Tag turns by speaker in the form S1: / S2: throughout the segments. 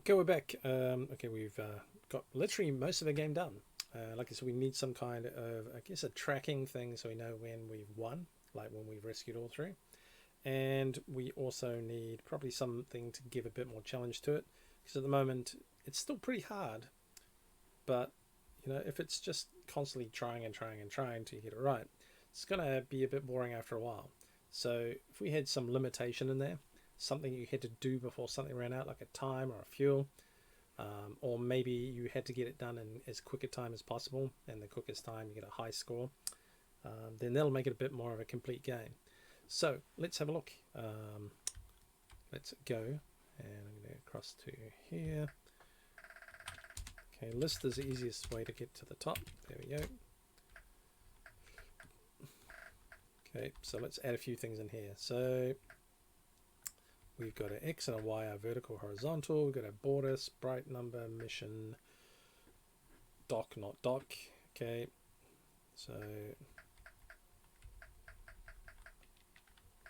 S1: Okay, we're back. Okay, we've got literally most of the game done. Like I said, we need some kind of, I guess, a tracking thing so we know when we've won, like when we've rescued all three. And we also need probably something to give a bit more challenge to it, because at the moment it's still pretty hard. But if it's just constantly trying and trying and trying to get it right, it's gonna be a bit boring after a while. So if we had some limitation in there, something you had to do before something ran out, like a time or a fuel, or maybe you had to get it done in as quick a time as possible, and the quickest time you get a high score, then that'll make it a bit more of a complete game. So let's have a look. Let's go, and I'm going to cross to here. Okay, list is the easiest way to get to the top. There we go. Okay, so let's add a few things in here. So we've got an X and a Y, our vertical, horizontal. We've got a border, sprite number, mission, doc, not doc. Okay, so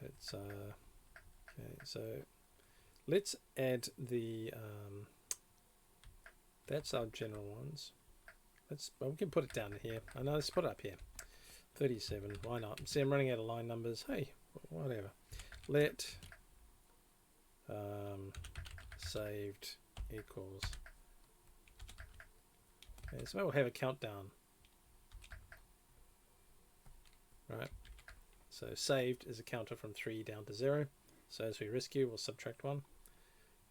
S1: let's okay, so let's add the that's our general ones. Well, we can put it down here. I know, let's put it up here. 37. Why not? See, I'm running out of line numbers. Hey, whatever. Let saved equals. Okay, so we'll have a countdown. Right. So saved is a counter from 3 down to 0. So as we rescue, we'll subtract 1.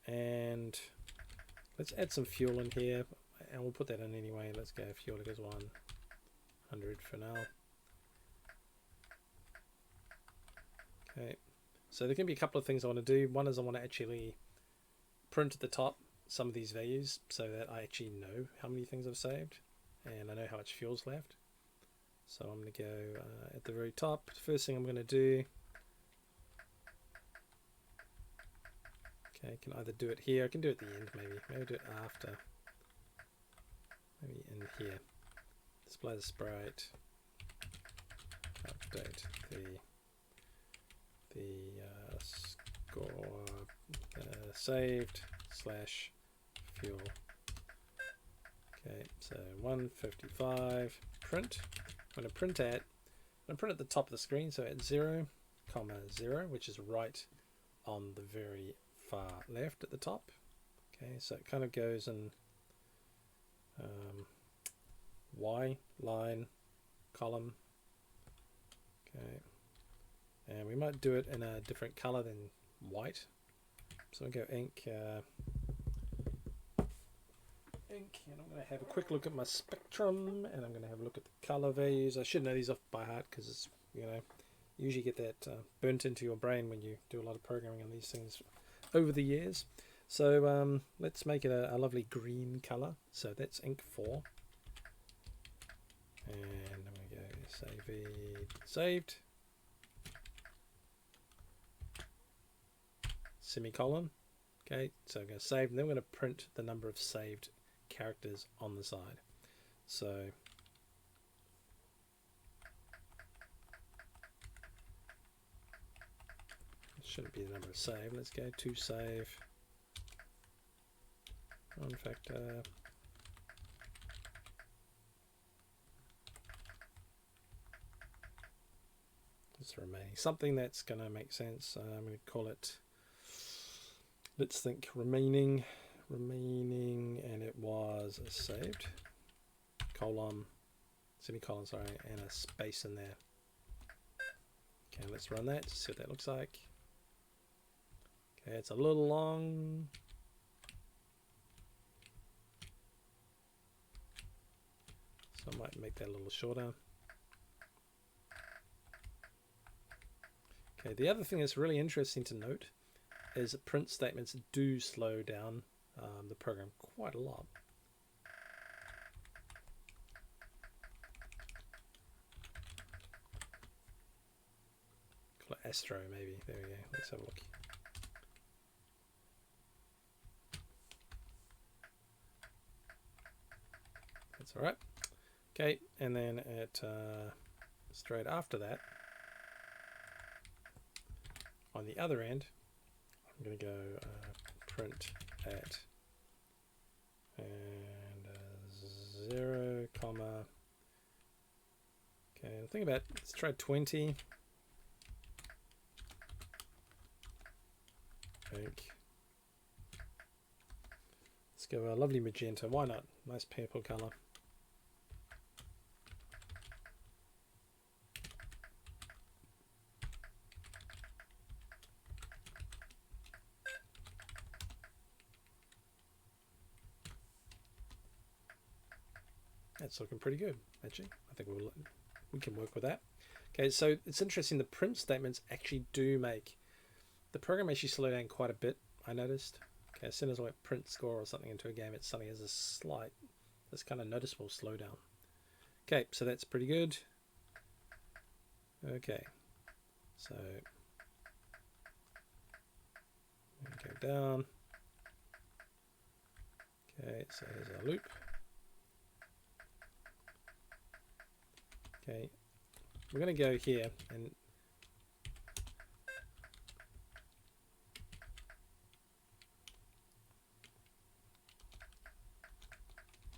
S1: And let's add some fuel in here, and we'll put that in anyway. Let's go fuel equals 100 for now. Okay, so there can be a couple of things I want to do. One is I want to actually print at the top some of these values so that I actually know how many things I've saved and I know how much fuel's left. So I'm going to go at the very top. First thing I'm going to do, okay, I can either do it here, I can do it at the end maybe do it after, maybe in here. Display the sprite, update the score saved / fuel. Okay, so 155 print. I'm going to print at the top of the screen, so at 0, 0, which is right on the very far left at the top. Okay, so it kind of goes in Y line column. Okay, and we might do it in a different color than white. So I'll go ink, and I'm going to have a quick look at my spectrum, and I'm going to have a look at the color values. I should know these off by heart because it's, you usually get that burnt into your brain when you do a lot of programming on these things over the years. So let's make it a lovely green color. So that's ink 4. And I'm going to go saved. Semicolon. Okay, so I'm going to save, and then we're going to print the number of saved characters on the side. So it shouldn't be the number of save. Let's go to save. In fact, it's remaining. Something that's going to make sense. I'm going to call it, let's think, remaining, and it was saved, colon, semicolon, sorry, and a space in there. Okay, let's run that to see what that looks like. Okay, it's a little long. So I might make that a little shorter. Okay, the other thing that's really interesting to note is that print statements do slow down the program quite a lot. Call it Astro maybe. There we go. Let's have a look. That's all right. Okay, and then at straight after that, on the other end, I'm going to go print at and 0, comma. Okay, think about, let's try 20. Pink. Let's go a lovely magenta. Why not? Nice purple color. That's looking pretty good, actually. I think we can work with that. Okay, so it's interesting. The print statements actually do make the program actually slow down quite a bit. I noticed. Okay, as soon as I went print score or something into a game, it suddenly has a slight, this kind of noticeable slowdown. Okay, so that's pretty good. Okay, so go down. Okay, so here's our loop. Okay, we're going to go here and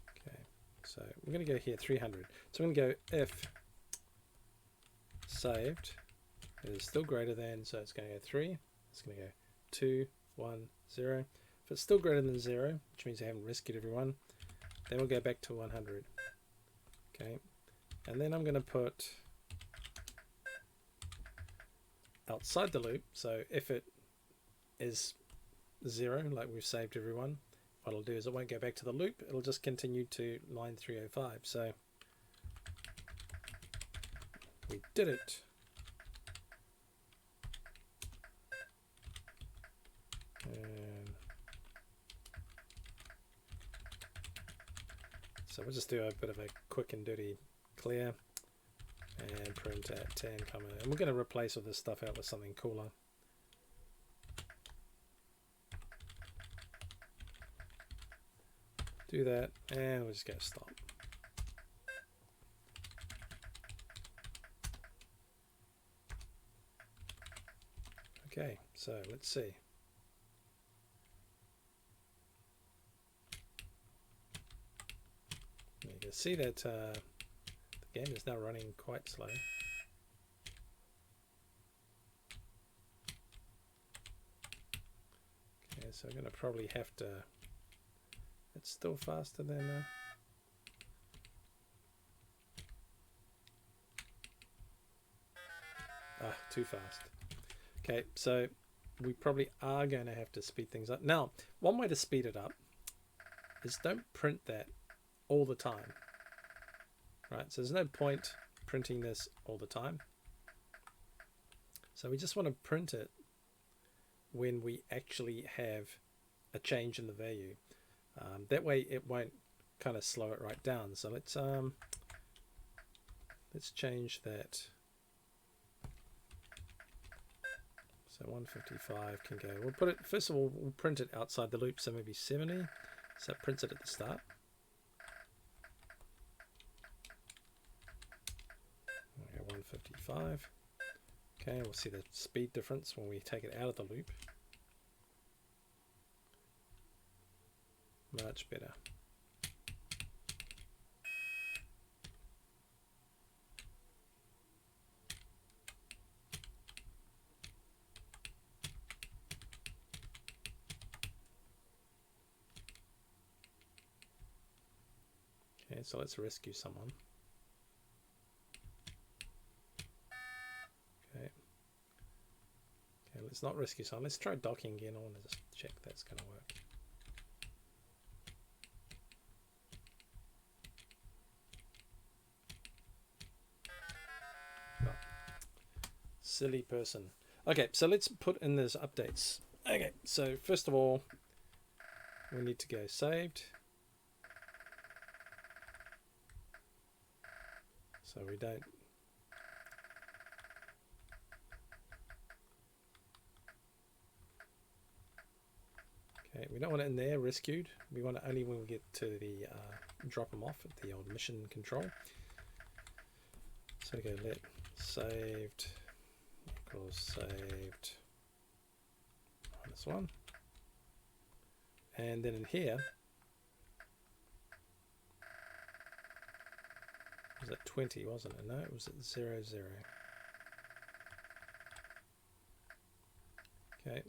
S1: okay, so we're going to go here 300. So I'm going to go if saved is still greater than, so it's going to go 3. It's going to go 2, 1, 0. If it's still greater than 0, which means I haven't rescued everyone, then we'll go back to 100. Okay. And then I'm going to put outside the loop. So if it is 0, like we've saved everyone, what it'll do is it won't go back to the loop. It'll just continue to line 305. So we did it. And so we'll just do a bit of a quick and dirty clear and print at 10, and we're going to replace all this stuff out with something cooler. Do that, and we'll just go stop. Okay, so let's see. You can see that the game is now running quite slow. Okay, so I'm going to probably have to, it's still faster than too fast. Okay, so we probably are going to have to speed things up. Now, one way to speed it up is don't print that all the time. Right, so there's no point printing this all the time. So we just want to print it when we actually have a change in the value. That way it won't kind of slow it right down. So let's change that. So 155 can go. We'll put it, first of all, we'll print it outside the loop, so maybe 70. So it prints it at the start. Okay, 155. Okay, we'll see the speed difference when we take it out of the loop. Much better. Okay, so let's rescue someone. Okay. Okay, let's not rescue someone. Let's try docking again. I want to just check that's going to work. Oh. Silly person. Okay, so let's put in those updates. Okay, so first of all, we need to go saved. So we don't. Okay, we don't want it in there rescued. We want it only when we get to the drop them off at the old mission control. So go let saved equals saved -1, and then in here was at 20, wasn't it? No, it was at 0, 0. Okay.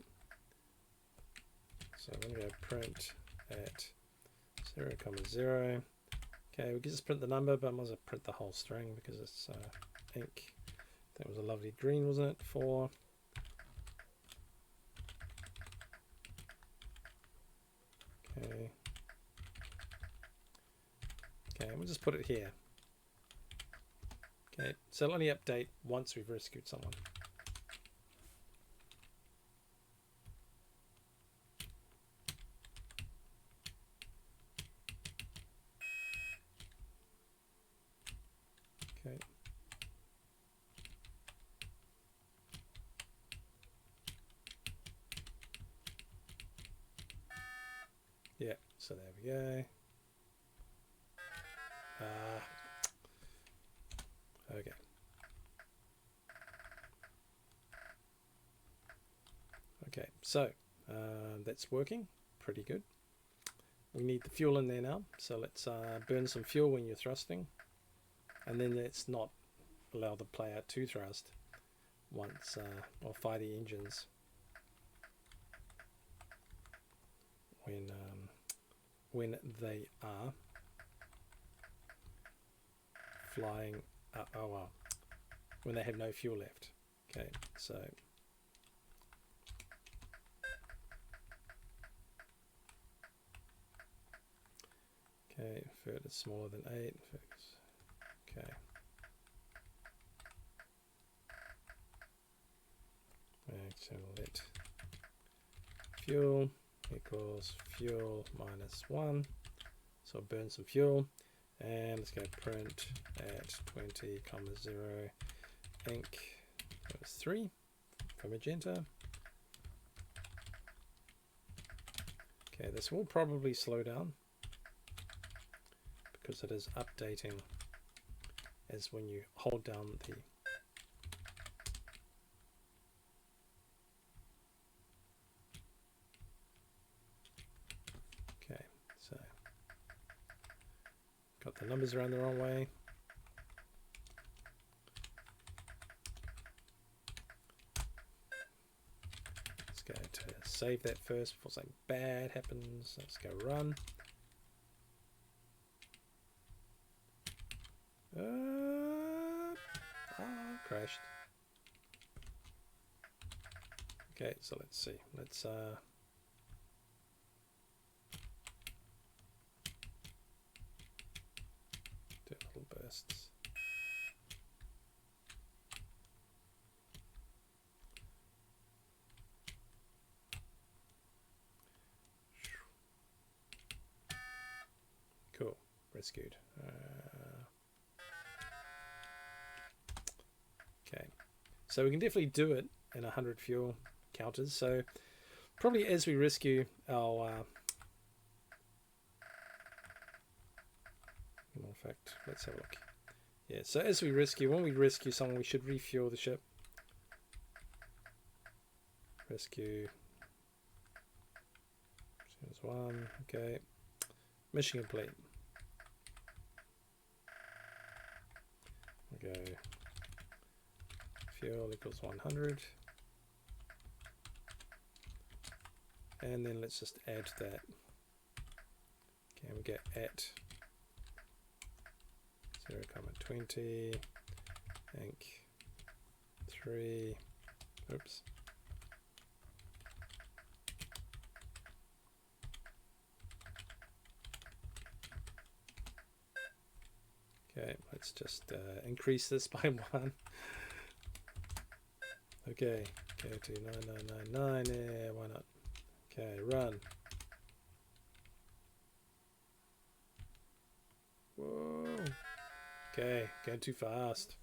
S1: So I'm going to go print at 0, 0. Okay, we can just print the number, but I might as well print the whole string because it's ink. That was a lovely green, wasn't it? 4. Okay. Okay, we'll just put it here. Okay, so it'll only update once we've rescued someone. Okay. Yeah, so there we go. Okay. Okay, so that's working pretty good. We need the fuel in there now, so let's burn some fuel when you're thrusting, and then let's not allow the player to thrust once or fire the engines when they are flying up. Oh well, when they have no fuel left. Okay, so okay, third is smaller than 8. Okay. So let fuel equals fuel minus 1. So burn some fuel, and let's go print at 20, 0 ink. That was 3 for magenta. Okay, this will probably slow down because it is updating as when you hold down the so got the numbers around the wrong way. Let's go to save that first before something bad happens. Let's go run. Crashed. Okay, so let's see. Let's do little bursts. Cool, rescued. Okay, so we can definitely do it in 100 fuel counters. So probably as we rescue our in fact, let's have a look. Yeah, so as we rescue, when we rescue someone, we should refuel the ship. Rescue. There's 1. Okay. Mission complete. We go. Fuel equals 100. And then let's just add that. Okay, we get at 0, 20, ink 3, oops. Okay, let's just increase this by 1. Okay, go to 9999, yeah, why not? Okay, run. Whoa. Okay, going too fast.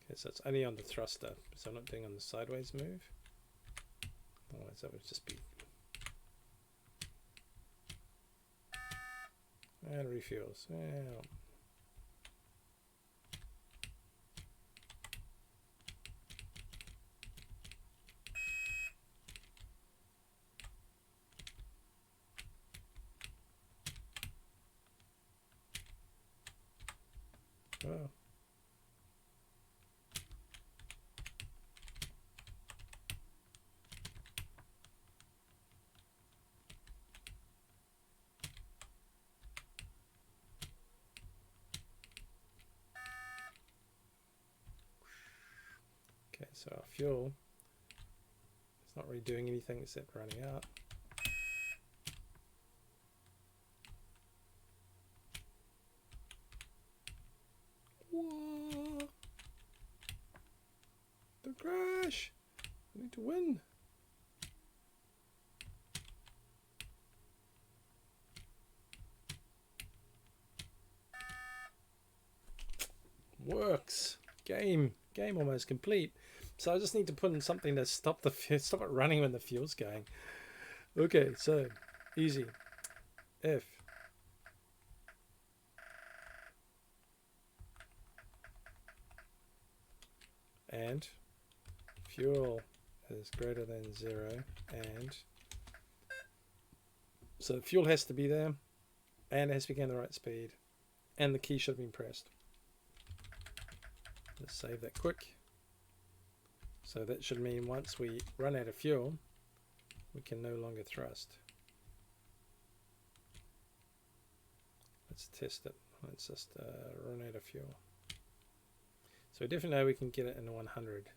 S1: Okay, so it's only on the thruster, so I'm not doing on the sideways move. Otherwise that would just be and refuels. Well, oh. Okay, so our fuel is not really doing anything except running out. Whoa. Don't crash! I need to win! Works! Game almost complete. So I just need to put in something to stop it running when the fuel's going. Okay, so easy. If and fuel is greater than 0, and so fuel has to be there, and it has to be going the right speed, and the key should have been pressed. Let's save that quick. So that should mean once we run out of fuel, we can no longer thrust. Let's test it. Let's just run out of fuel. So we definitely know we can get it in 100.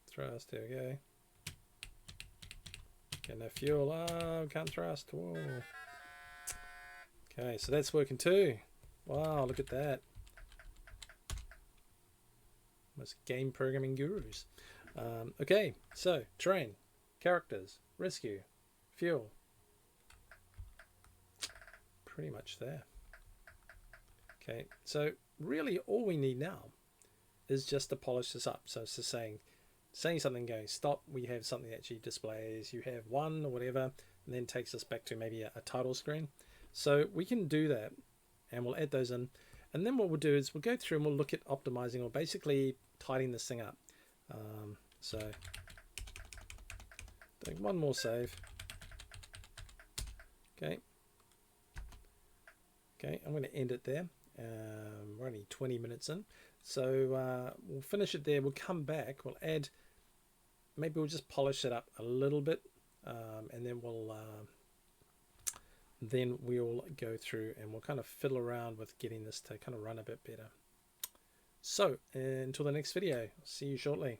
S1: Thrust, there we go. Get no fuel. Oh, can't thrust. Whoa. Okay, so that's working too. Wow, look at that. Most game programming gurus. Okay, so terrain, characters, rescue, fuel. Pretty much there. Okay, so really all we need now is just to polish this up. So it's just saying something going stop, we have something that actually displays you have one or whatever, and then takes us back to maybe a title screen. So we can do that, and we'll add those in, and then what we'll do is we'll go through and we'll look at optimizing, or basically tidying this thing up. So take one more save. Okay, I'm going to end it there. We're only 20 minutes in, so we'll finish it there. We'll come back, we'll add, maybe we'll just polish it up a little bit, and then we'll go through and we'll kind of fiddle around with getting this to kind of run a bit better. So until the next video, I'll see you shortly.